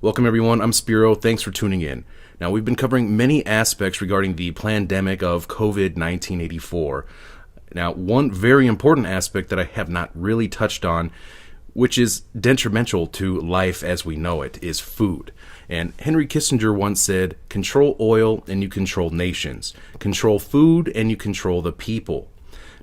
Welcome, everyone. I'm Spiro. Thanks for tuning in. Now, we've been covering many aspects regarding the pandemic of COVID-1984. Now, one very important aspect that I have not really touched on, which is detrimental to life as we know it, is food. And Henry Kissinger once said, "Control oil and you control nations. Control food and you control the people."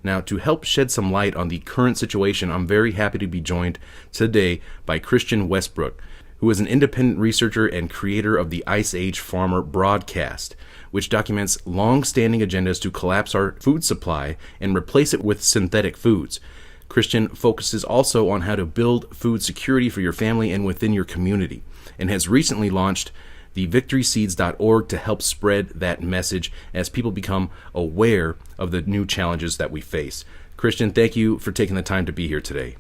Now, to help shed some light on the current situation, I'm very happy to be joined today by Christian Westbrook, who is an independent researcher and creator of the Ice Age Farmer broadcast, which documents long-standing agendas to collapse our food supply and replace it with synthetic foods. Christian focuses also on how to build food security for your family and within your community, and has recently launched the victoryseeds.org to help spread that message as people become aware of the new challenges that we face. Christian, thank you for taking the time to be here today.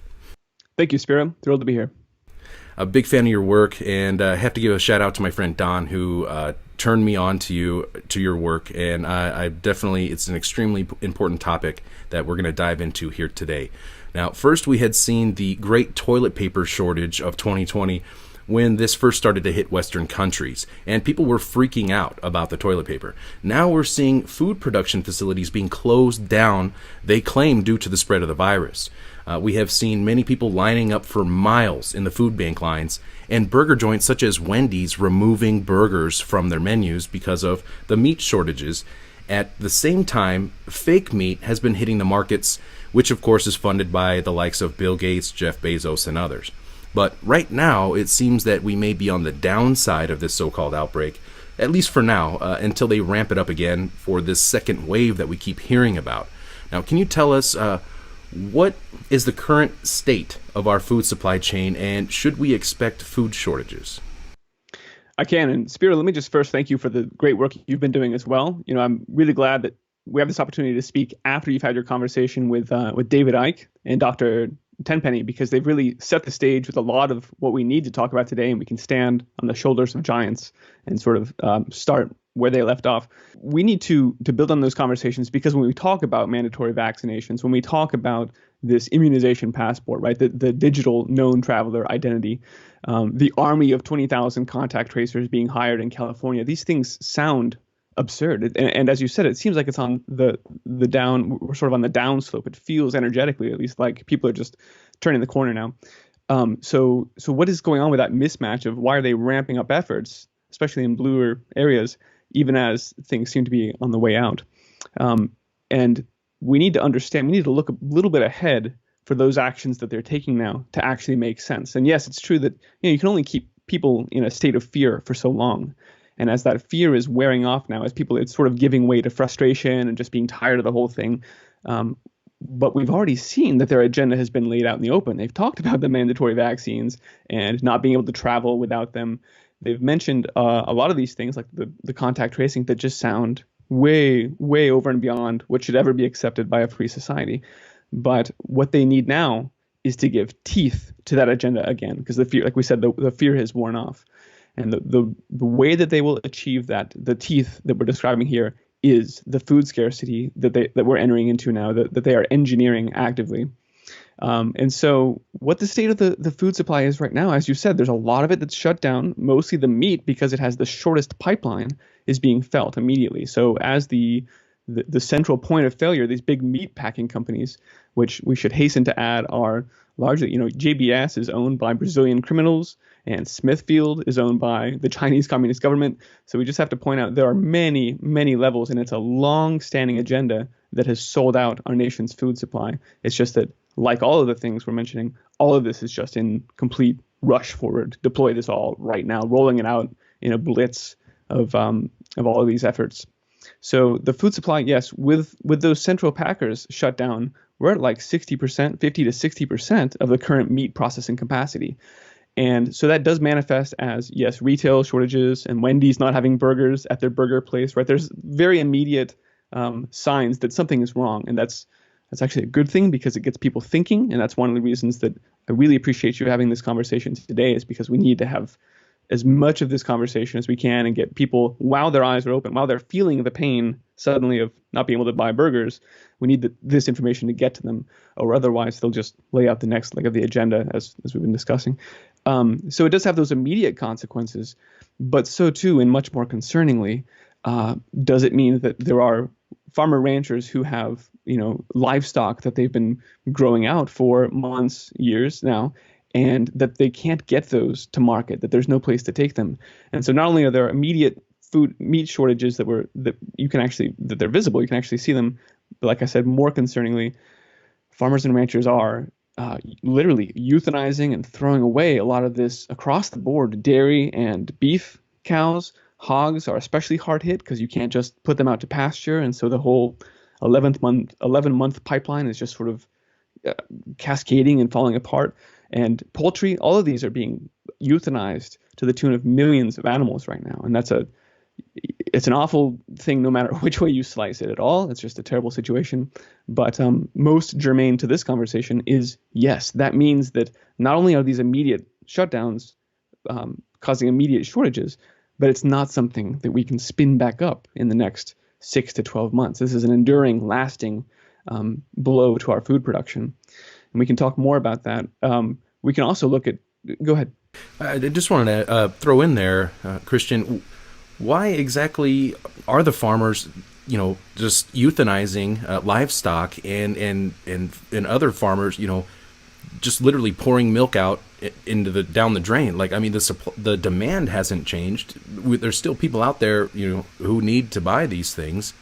Thank you, Spiro. Thrilled to be here. A big fan of your work, and I have to give a shout out to my friend Don, who turned me on to your work, and I definitely, it's an extremely important topic that we're going to dive into here today. Now, first, we had seen the great toilet paper shortage of 2020 when this first started to hit Western countries, and people were freaking out about the toilet paper. Now we're seeing food production facilities being closed down, they claim, due to the spread of the virus. We have seen many people lining up for miles in the food bank lines, and burger joints such as Wendy's removing burgers from their menus because of the meat shortages. At the same time, fake meat has been hitting the markets, which of course is funded by the likes of Bill Gates, Jeff Bezos, and others. But right now, it seems that we may be on the downside of this so-called outbreak, at least for now, until they ramp it up again for this second wave that we keep hearing about. Now, can you tell us what is the current state of our food supply chain, and should we expect food shortages? I can. And Spiro, let me just first thank you for the great work you've been doing as well. You know, I'm really glad that we have this opportunity to speak after you've had your conversation with David Icke and Dr. Tenpenny, because they've really set the stage with a lot of what we need to talk about today, and we can stand on the shoulders of giants and sort of start where they left off. We need to build on those conversations, because when we talk about mandatory vaccinations, when we talk about this immunization passport, right, the digital known traveler identity, the army of 20,000 contact tracers being hired in California, these things sound absurd. And as you said, it seems like it's on the down. We're sort of on the downslope. It feels energetically, at least, like people are just turning the corner now. So what is going on with that mismatch of why are they ramping up efforts, especially in bluer areas, even as things seem to be on the way out? And we need to understand, we need to look a little bit ahead for those actions that they're taking now to actually make sense. And yes, it's true that you can only keep people in a state of fear for so long. And as that fear is wearing off now, as people, it's sort of giving way to frustration and just being tired of the whole thing. But we've already seen that their agenda has been laid out in the open. They've talked about the mandatory vaccines and not being able to travel without them. They've mentioned a lot of these things, like the contact tracing, that just sound way, way over and beyond what should ever be accepted by a free society. But what they need now is to give teeth to that agenda again, because the fear, like we said, the fear has worn off. And the way that they will achieve that, the teeth that we're describing here, is the food scarcity that we're entering into now, that they are engineering actively. And so what the state of the food supply is right now, as you said, there's a lot of it that's shut down. Mostly the meat, because it has the shortest pipeline, is being felt immediately. So as the central point of failure, these big meat packing companies, which we should hasten to add are largely, JBS is owned by Brazilian criminals, and Smithfield is owned by the Chinese Communist government. So we just have to point out there are many, many levels, and it's a long-standing agenda that has sold out our nation's food supply. It's just that, like all of the things we're mentioning, all of this is just in complete rush forward. Deploy this all right now, rolling it out in a blitz of all of these efforts. So the food supply, yes, with those central packers shut down, we're at like 60%, 50 to 60% of the current meat processing capacity. And so that does manifest as, yes, retail shortages and Wendy's not having burgers at their burger place, right? There's very immediate signs that something is wrong. And that's actually a good thing, because it gets people thinking. And that's one of the reasons that I really appreciate you having this conversation today, is because we need to have as much of this conversation as we can and get people, while their eyes are open, while they're feeling the pain suddenly of not being able to buy burgers, we need this information to get to them, or otherwise they'll just lay out the next leg of the agenda, as we've been discussing. So it does have those immediate consequences, but so too, and much more concerningly, does it mean that there are farmer ranchers who have, livestock that they've been growing out for months, years now, and that they can't get those to market, that there's no place to take them. And so not only are there immediate meat shortages that they're visible, you can actually see them, but like I said, more concerningly, farmers and ranchers are literally euthanizing and throwing away a lot of this across the board. Dairy and beef cows, hogs are especially hard hit because you can't just put them out to pasture, and so the whole 11-month pipeline is just sort of cascading and falling apart. And poultry, all of these are being euthanized to the tune of millions of animals right now, and it's an awful thing no matter which way you slice it at all. It's just a terrible situation. But most germane to this conversation is, yes, that means that not only are these immediate shutdowns causing immediate shortages, but it's not something that we can spin back up in the next 6 to 12 months. This is an enduring, lasting blow to our food production. And we can talk more about that. We can also look at, go ahead. I just wanted to throw in there, Christian, why exactly are the farmers, just euthanizing livestock and other farmers, just literally pouring milk out down the drain? Like, I mean, the demand hasn't changed. There's still people out there, who need to buy these things.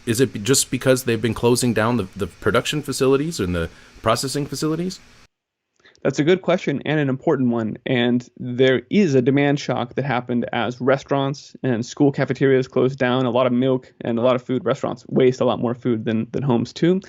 Is it just because they've been closing down the production facilities and the processing facilities? That's a good question and an important one. And there is a demand shock that happened as restaurants and school cafeterias closed down. A lot of milk and a lot of food. Restaurants waste a lot more food than homes too.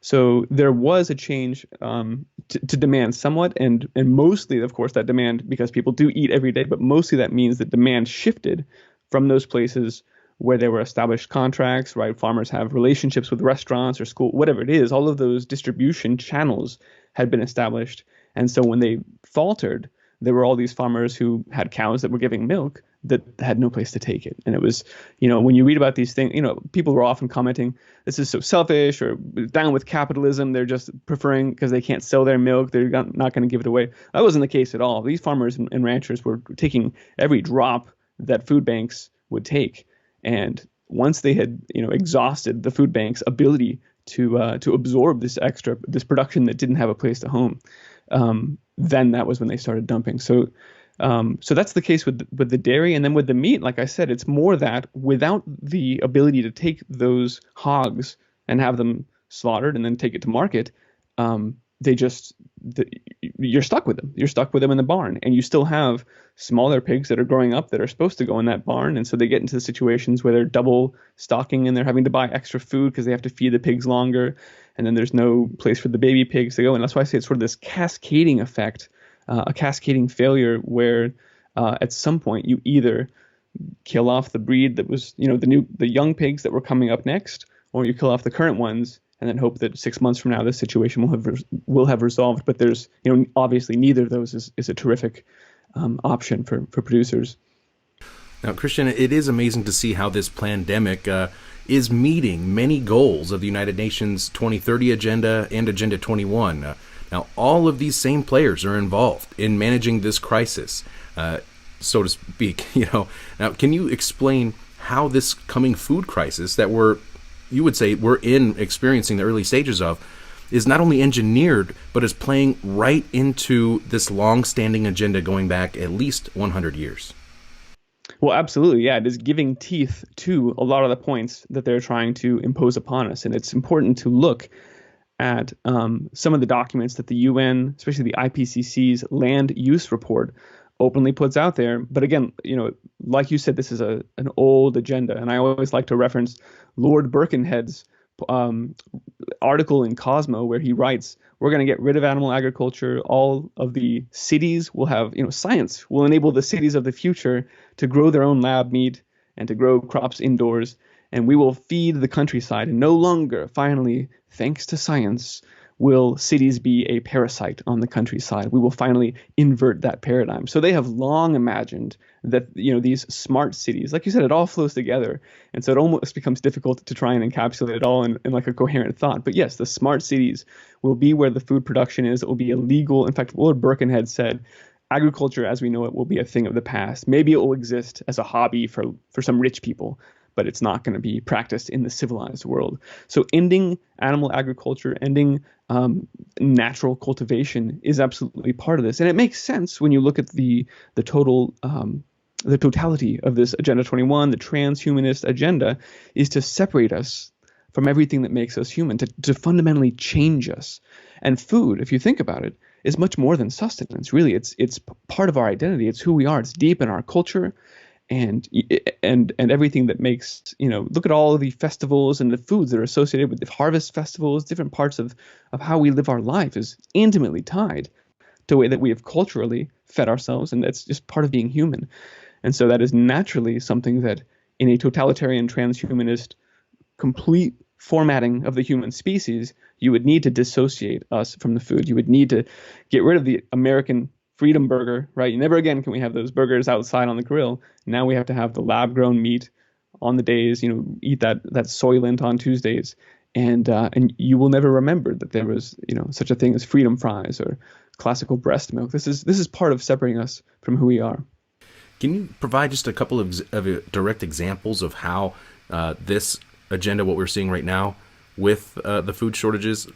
So there was a change to demand somewhat, and mostly, of course, that demand, because people do eat every day, but mostly that means that demand shifted from those places where there were established contracts, right? Farmers have relationships with restaurants or school, whatever it is. All of those distribution channels had been established. And so when they faltered, there were all these farmers who had cows that were giving milk that had no place to take it. And it was, when you read about these things, people were often commenting, this is so selfish, or down with capitalism. They're just preferring, because they can't sell their milk, they're not going to give it away. That wasn't the case at all. These farmers and ranchers were taking every drop that food banks would take. And once they had, exhausted the food bank's ability to absorb this production that didn't have a place to home, then that was when they started dumping. So that's the case with the dairy. And then with the meat, like I said, it's more that without the ability to take those hogs and have them slaughtered and then take it to market, you're stuck with them. You're stuck with them in the barn, and you still have smaller pigs that are growing up that are supposed to go in that barn. And so they get into the situations where they're double stocking and they're having to buy extra food because they have to feed the pigs longer. And then there's no place for the baby pigs to go. And that's why I say it's sort of this cascading effect, a cascading failure where at some point you either kill off the breed that was, the young pigs that were coming up next, or you kill off the current ones and then hope that 6 months from now this situation will have resolved. But there's, obviously neither of those is a terrific option for producers. Now, Christian, it is amazing to see how this pandemic is meeting many goals of the United Nations 2030 Agenda and Agenda 21. Now, all of these same players are involved in managing this crisis, so to speak. Now, can you explain how this coming food crisis that we're experiencing the early stages of is not only engineered, but is playing right into this long-standing agenda going back at least 100 years? Well, absolutely. Yeah, it is giving teeth to a lot of the points that they're trying to impose upon us. And it's important to look at some of the documents that the UN, especially the IPCC's land use report, openly puts out there. But again, like you said, this is an old agenda. And I always like to reference Lord Birkenhead's article in Cosmo, where he writes, we're going to get rid of animal agriculture. All of the cities will have, science will enable the cities of the future to grow their own lab meat and to grow crops indoors. And we will feed the countryside. And no longer, finally, thanks to science, will cities be a parasite on the countryside. We will finally invert that paradigm. So they have long imagined that, these smart cities, like you said, it all flows together. And so it almost becomes difficult to try and encapsulate it all in like a coherent thought. But yes, the smart cities will be where the food production is. It will be illegal. In fact, Lord Birkenhead said, agriculture as we know it will be a thing of the past. Maybe it will exist as a hobby for some rich people, but it's not going to be practiced in the civilized world. So ending animal agriculture, ending natural cultivation is absolutely part of this. And it makes sense when you look at the totality of this Agenda 21, the transhumanist agenda, is to separate us from everything that makes us human, to fundamentally change us. And food, if you think about it, is much more than sustenance. Really, it's part of our identity. It's who we are. It's deep in our culture, and everything that makes, look at all of the festivals and the foods that are associated with the harvest festivals. Different parts of how we live our life is intimately tied to the way that we have culturally fed ourselves, and that's just part of being human. And so that is naturally something that in a totalitarian transhumanist complete formatting of the human species, you would need to dissociate us from the food. You would need to get rid of the American freedom burger, right? Never again can we have those burgers outside on the grill. Now we have to have the lab-grown meat on the days, eat that Soylent on Tuesdays. And you will never remember that there was, such a thing as freedom fries or classical breast milk. This is part of separating us from who we are. Can you provide just a couple of direct examples of how this agenda, what we're seeing right now with the food shortages,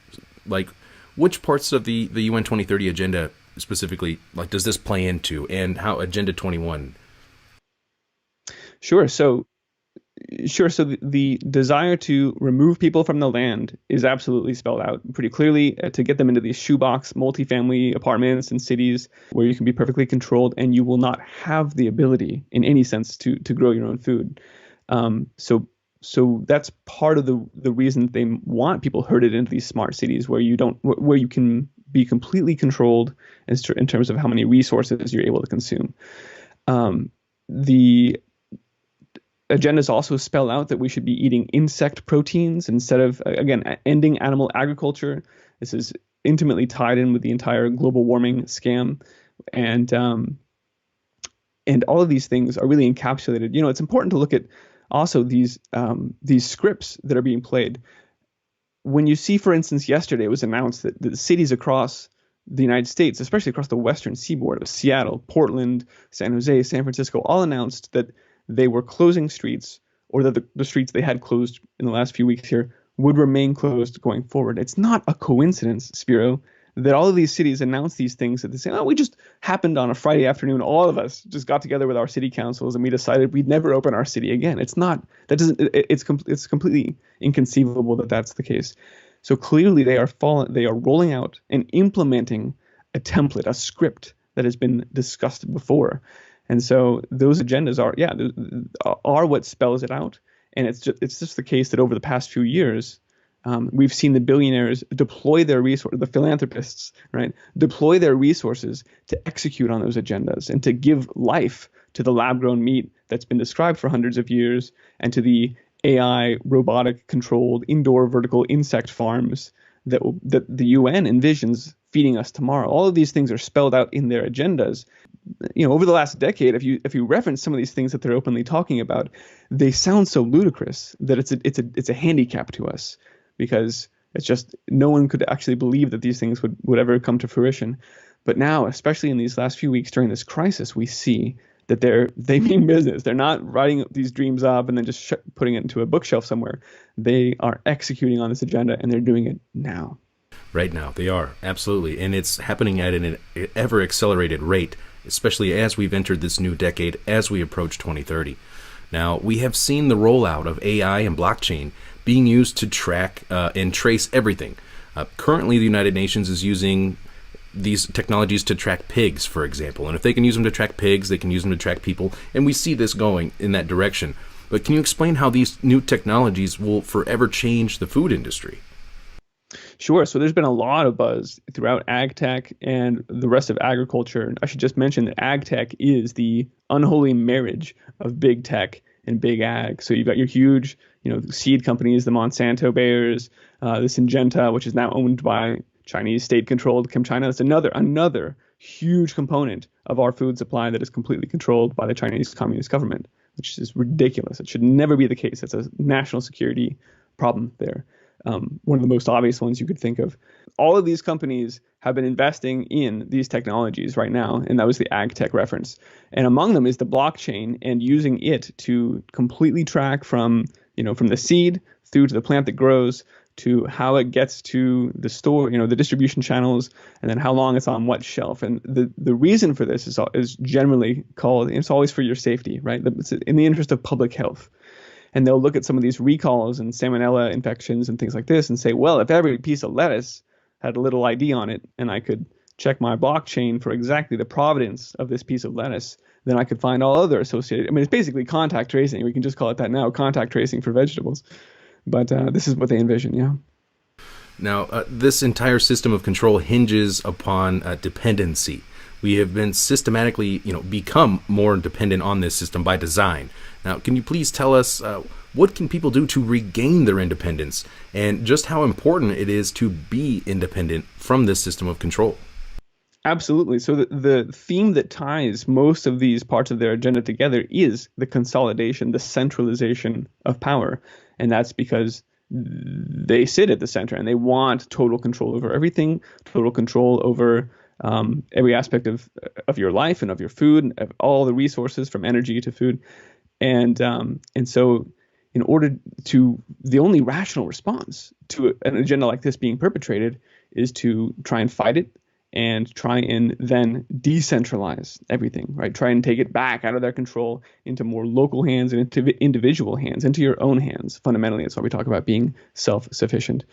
like which parts of the UN 2030 agenda specifically, like does this play into, and how Agenda 21? Sure. So the desire to remove people from the land is absolutely spelled out pretty clearly, to get them into these shoebox multifamily apartments in cities where you can be perfectly controlled and you will not have the ability in any sense to grow your own food. So that's part of the reason they want people herded into these smart cities where you can be completely controlled in terms of how many resources you're able to consume. The agendas also spell out that we should be eating insect proteins instead of, again, ending animal agriculture. This is intimately tied in with the entire global warming scam. And all of these things are really encapsulated. It's important to look at also these scripts that are being played. When you see, for instance, yesterday it was announced that the cities across the United States, especially across the western seaboard of Seattle, Portland, San Jose, San Francisco, all announced that they were closing streets, or that the streets they had closed in the last few weeks here would remain closed going forward. It's not a coincidence, Spiro, that all of these cities announce these things that they say, we just happened on a Friday afternoon. All of us just got together with our city councils and we decided we'd never open our city again. It's not, that doesn't, it's completely inconceivable that that's the case. So clearly they are rolling out and implementing a template, a script that has been discussed before. And so those agendas are what spells it out. And it's just the case that over the past few years, we've seen the billionaires deploy their resources, the philanthropists, right, deploy their resources to execute on those agendas and to give life to the lab-grown meat that's been described for hundreds of years, and to the AI, robotic-controlled, indoor vertical insect farms that the UN envisions feeding us tomorrow. All of these things are spelled out in their agendas. Over the last decade, if you reference some of these things that they're openly talking about, they sound so ludicrous that it's a handicap to us, because it's just no one could actually believe that these things would ever come to fruition. But now, especially in these last few weeks during this crisis, we see that they mean business. They're not writing these dreams up and then just putting it into a bookshelf somewhere. They are executing on this agenda, and they're doing it now. Right now, they are, absolutely. And it's happening at an ever accelerated rate, especially as we've entered this new decade, as we approach 2030. Now, we have seen the rollout of AI and blockchain being used to track and trace everything. Currently, the United Nations is using these technologies to track pigs, for example. And if they can use them to track pigs, they can use them to track people. And we see this going in that direction. But can you explain how these new technologies will forever change the food industry? Sure. So there's been a lot of buzz throughout ag tech and the rest of agriculture. And I should just mention that ag tech is the unholy marriage of big tech and big ag. So you've got your huge, seed companies, the Monsanto Bayers, the Syngenta, which is now owned by Chinese state-controlled ChemChina. That's another huge component of our food supply that is completely controlled by the Chinese Communist government, which is ridiculous. It should never be the case. It's a national security problem there. one of the most obvious ones you could think of. All of these companies have been investing in these technologies right now, and that was the ag tech reference. And among them is the blockchain, and using it to completely track from the seed through to the plant that grows to how it gets to the store, the distribution channels, and then how long it's on what shelf. And the reason for this is generally called, it's always for your safety, right? It's in the interest of public health. And they'll look at some of these recalls and salmonella infections and things like this and say, well, if every piece of lettuce had a little ID on it and I could check my blockchain for exactly the provenance of this piece of lettuce, then I could find all other associated. I mean, it's basically contact tracing. We can just call it that now, contact tracing for vegetables. But this is what they envision, yeah. Now, this entire system of control hinges upon dependency. We have been systematically, become more dependent on this system by design. Now, can you please tell us what can people do to regain their independence, and just how important it is to be independent from this system of control? Absolutely. So the theme that ties most of these parts of their agenda together is the consolidation, the centralization of power. And that's because they sit at the center and they want total control over everything, total control over every aspect of your life and of your food, of all the resources from energy to food. And so in order to, the only rational response to an agenda like this being perpetrated is to try and fight it and try and then decentralize everything, right? Try and take it back out of their control into more local hands and into individual hands, into your own hands. Fundamentally, that's why we talk about being self-sufficient,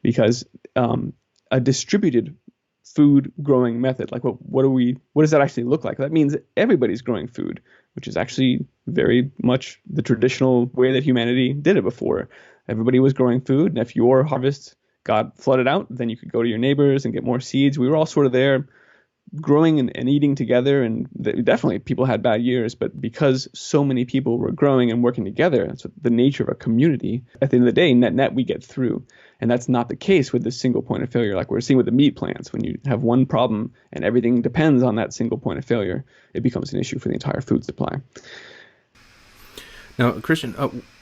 because a distributed food growing method, like what does that actually look like? That means everybody's growing food, which is actually very much the traditional way that humanity did it before. Everybody was growing food, and if your harvest got flooded out, then you could go to your neighbors and get more seeds. We were all sort of there growing and eating together, and definitely people had bad years, but because so many people were growing and working together, that's the nature of a community. At the end of the day, net we get through. And that's not the case with this single point of failure like we're seeing with the meat plants. When you have one problem and everything depends on that single point of failure, it becomes an issue for the entire food supply. Now, Christian,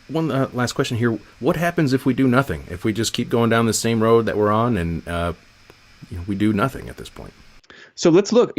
one last question here. What happens if we do nothing? If we just keep going down the same road that we're on and we do nothing at this point? So let's look.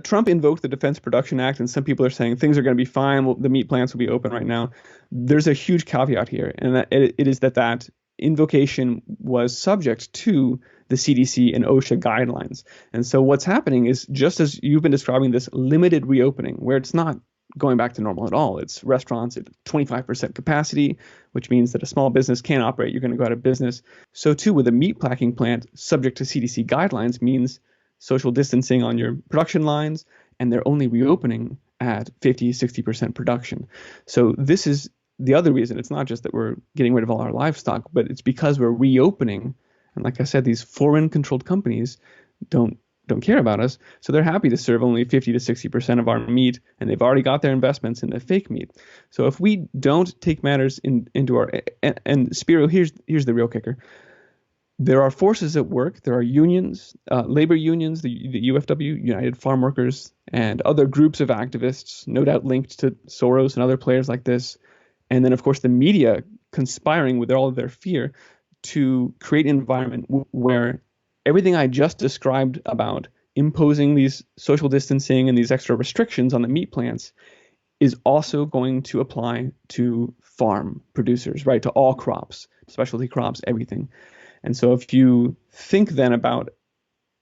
Trump invoked the Defense Production Act, and some people are saying things are going to be fine. Well, the meat plants will be open right now. There's a huge caveat here, and that it is that invocation was subject to the CDC and OSHA guidelines. And so what's happening is, just as you've been describing, this limited reopening where it's not going back to normal at all. It's restaurants at 25% capacity, which means that a small business can't operate. You're going to go out of business. So too, with a meat packing plant subject to CDC guidelines means social distancing on your production lines, and they're only reopening at 50, 60% production. So this is the other reason. It's not just that we're getting rid of all our livestock, but it's because we're reopening. And like I said, these foreign controlled companies don't care about us. So they're happy to serve only 50 to 60% of our meat, and they've already got their investments in the fake meat. So if we don't take matters into our, and Spiro, here's the real kicker. There are forces at work. There are unions, labor unions, the UFW, United Farm Workers, and other groups of activists, no doubt linked to Soros and other players like this. And then, of course, the media conspiring with all of their fear to create an environment where everything I just described about imposing these social distancing and these extra restrictions on the meat plants is also going to apply to farm producers, right? To all crops, specialty crops, everything. And so if you think then about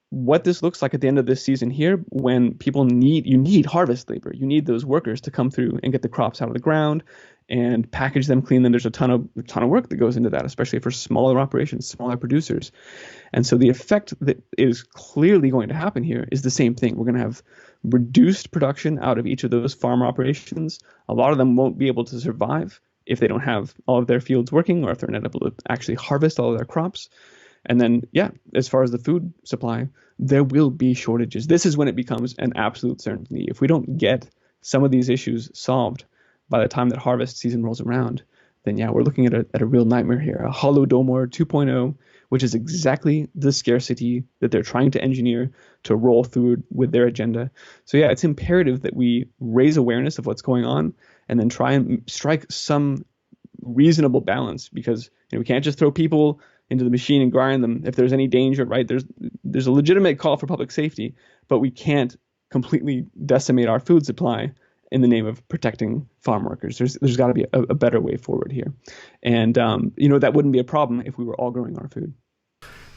what this looks like at the end of this season here, when you need harvest labor, you need those workers to come through and get the crops out of the ground and package them, clean them. There's a ton of work that goes into that, especially for smaller operations, smaller producers. And so the effect that is clearly going to happen here is the same thing. We're going to have reduced production out of each of those farm operations. A lot of them won't be able to survive if they don't have all of their fields working, or if they're not able to actually harvest all of their crops. And then, as far as the food supply, there will be shortages. This is when it becomes an absolute certainty. If we don't get some of these issues solved by the time that harvest season rolls around, then we're looking at a real nightmare here, a Holodomor 2.0, which is exactly the scarcity that they're trying to engineer to roll through with their agenda. So it's imperative that we raise awareness of what's going on and then try and strike some reasonable balance, because we can't just throw people into the machine and grind them if there's any danger, right? There's a legitimate call for public safety, but we can't completely decimate our food supply in the name of protecting farm workers. There's got to be a better way forward here. And, that wouldn't be a problem if we were all growing our food.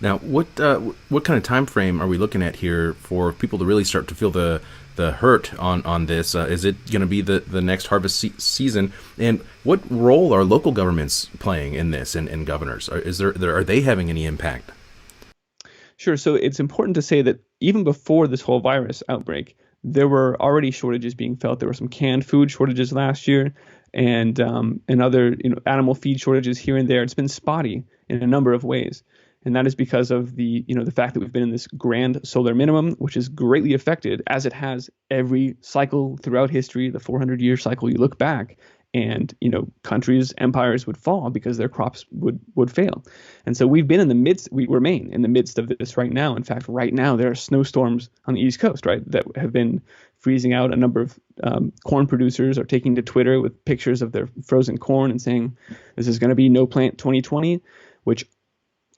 Now, what kind of time frame are we looking at here for people to really start to feel the hurt on this? Is it going to be the next harvest season? And what role are local governments playing in this, and governors? Are they having any impact? Sure. So it's important to say that even before this whole virus outbreak, there were already shortages being felt. There were some canned food shortages last year, and other animal feed shortages here and there. It's been spotty in a number of ways. And that is because of the fact that we've been in this grand solar minimum, which has greatly affected, as it has every cycle throughout history, the 400-year cycle. You look back, and countries, empires would fall because their crops would fail. And so we remain in the midst of this right now. In fact, right now there are snowstorms on the East Coast, right, that have been freezing out. A number of corn producers are taking to Twitter with pictures of their frozen corn and saying this is going to be no plant 2020, which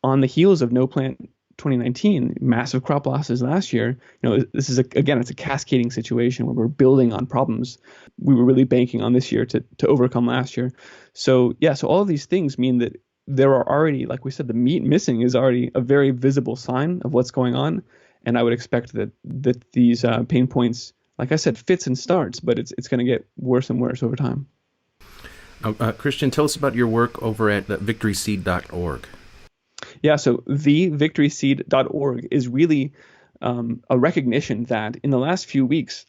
on the heels of no plant 2019, massive crop losses last year, this is it's a cascading situation where we're building on problems we were really banking on this year to overcome last year. So all of these things mean that there are already, like we said, the meat missing is already a very visible sign of what's going on. And I would expect that these pain points, like I said, fits and starts, but it's going to get worse and worse over time. Christian, tell us about your work over at victoryseed.org. Yeah, so thevictoryseed.org is really a recognition that in the last few weeks,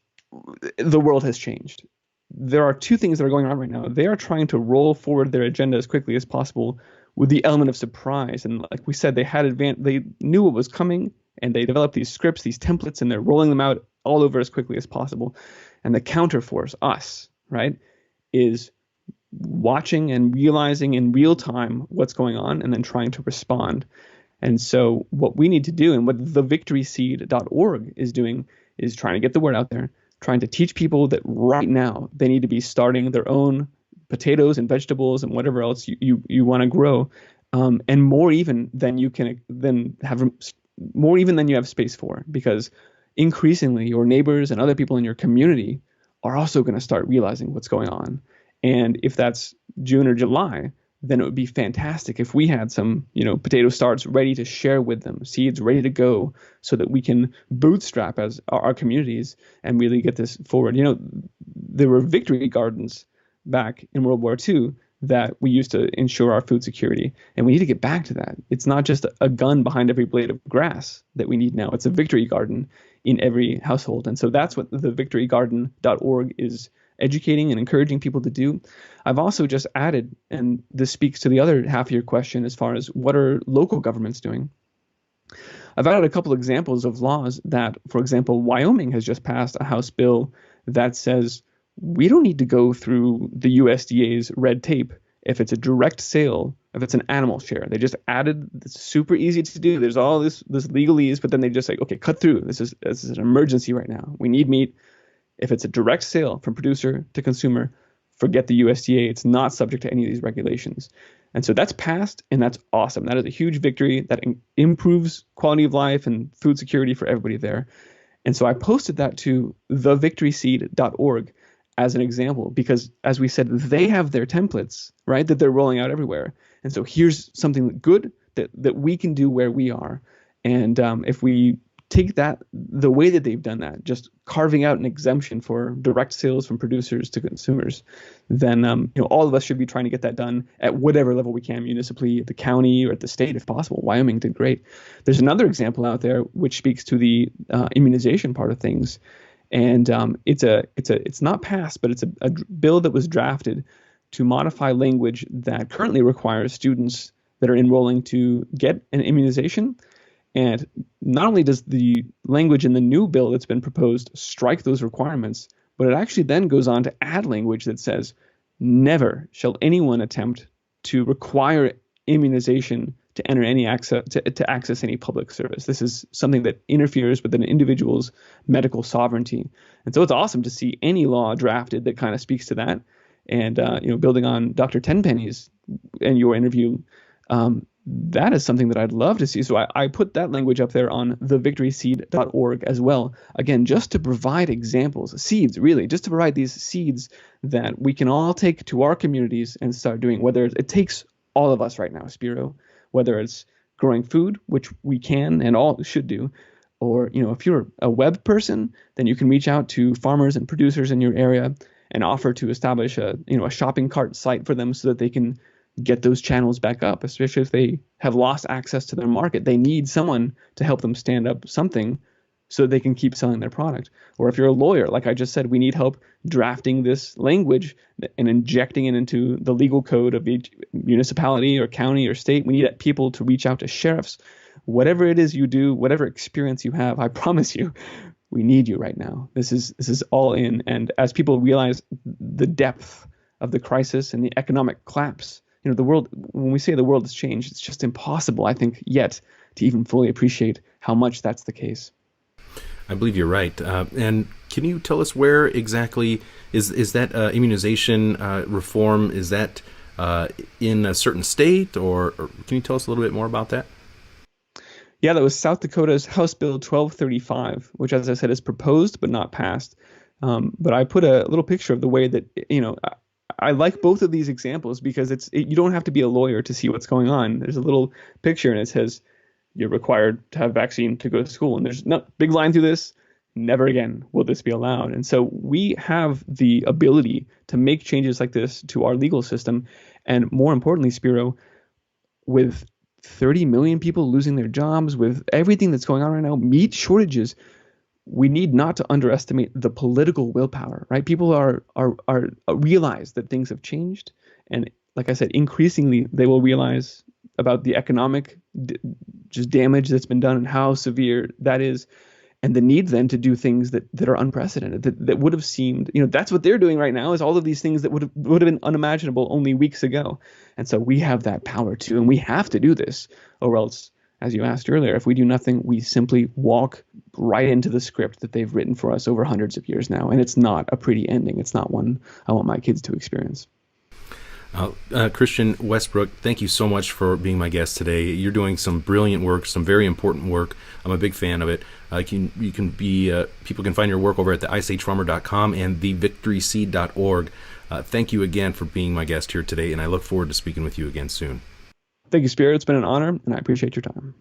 the world has changed. There are two things that are going on right now. They are trying to roll forward their agenda as quickly as possible with the element of surprise. And like we said, they knew what was coming, and they developed these scripts, these templates, and they're rolling them out all over as quickly as possible. And the counterforce, us, right, is watching and realizing in real time what's going on and then trying to respond. And so what we need to do, and what thevictoryseed.org is doing, is trying to get the word out there, trying to teach people that right now they need to be starting their own potatoes and vegetables and whatever else you want to grow, and more even than you have space for, because increasingly your neighbors and other people in your community are also going to start realizing what's going on. And if that's June or July, then it would be fantastic if we had some, potato starts ready to share with them, seeds ready to go, so that we can bootstrap as our communities and really get this forward. There were victory gardens back in World War II that we used to ensure our food security, and we need to get back to that. It's not just a gun behind every blade of grass that we need now. It's a victory garden in every household. And so that's what the victorygarden.org is educating and encouraging people to do. I've also just added, and this speaks to the other half of your question as far as what are local governments doing. I've added a couple examples of laws that, for example, Wyoming has just passed a House bill that says we don't need to go through the USDA's red tape if it's a direct sale, if it's an animal share. They just added, it's super easy to do. There's all this legalese, but then they just like, okay, cut through. This is an emergency right now. We need meat. If it's a direct sale from producer to consumer, forget the USDA. It's not subject to any of these regulations. And so that's passed, and that's awesome. That is a huge victory that improves quality of life and food security for everybody there. And so I posted that to thevictoryseed.org as an example, because as we said, they have their templates, right, that they're rolling out everywhere. And so here's something good that we can do where we are. And if we take that, the way that they've done that, just carving out an exemption for direct sales from producers to consumers, then all of us should be trying to get that done at whatever level we can, municipally, at the county, or at the state if possible. Wyoming did great. There's another example out there which speaks to the immunization part of things, and it's not passed, but it's a bill that was drafted to modify language that currently requires students that are enrolling to get an immunization. And not only does the language in the new bill that's been proposed strike those requirements, but it actually then goes on to add language that says, never shall anyone attempt to require immunization to enter any access to access any public service. This is something that interferes with an individual's medical sovereignty. And so it's awesome to see any law drafted that kind of speaks to that. And building on Dr. Tenpenny's and your interview, that is something that I'd love to see. So I put that language up there on thevictoryseed.org as well. Again, just to provide examples, seeds, really, just to provide these seeds that we can all take to our communities and start doing, whether it takes all of us right now, Spiro, whether it's growing food, which we can and all should do, or, if you're a web person, then you can reach out to farmers and producers in your area and offer to establish a shopping cart site for them so that they can get those channels back up, especially if they have lost access to their market. They need someone to help them stand up something so they can keep selling their product. Or if you're a lawyer, like I just said, we need help drafting this language and injecting it into the legal code of each municipality or county or state. We need people to reach out to sheriffs. Whatever it is you do, whatever experience you have, I promise you, we need you right now. This is all in. And as people realize the depth of the crisis and the economic collapse, the world, when we say the world has changed, it's just impossible, I think, yet to even fully appreciate how much that's the case. I believe you're right. And can you tell us where exactly is that immunization reform? Is that in a certain state, or can you tell us a little bit more about that? Yeah, that was South Dakota's House Bill 1235, which, as I said, is proposed but not passed. But I put a little picture of the way that, I like both of these examples because you don't have to be a lawyer to see what's going on. There's a little picture and it says you're required to have vaccine to go to school. And there's no big line through this. Never again will this be allowed. And so we have the ability to make changes like this to our legal system. And more importantly, Spiro, with 30 million people losing their jobs, with everything that's going on right now, meat shortages, we need not to underestimate the political willpower, right? People are realize that things have changed. And like I said, increasingly, they will realize about the economic just damage that's been done and how severe that is. And the need then to do things that are unprecedented, that would have seemed, that's what they're doing right now, is all of these things that would have been unimaginable only weeks ago. And so we have that power too, and we have to do this, or else, as you asked earlier, if we do nothing, we simply walk right into the script that they've written for us over hundreds of years now. And it's not a pretty ending. It's not one I want my kids to experience. Christian Westbrook, thank you so much for being my guest today. You're doing some brilliant work, some very important work. I'm a big fan of it. People can find your work over at the iceagefarmer.com and thevictoryseed.org. Thank you again for being my guest here today, and I look forward to speaking with you again soon. Thank you, Spiro. It's been an honor, and I appreciate your time.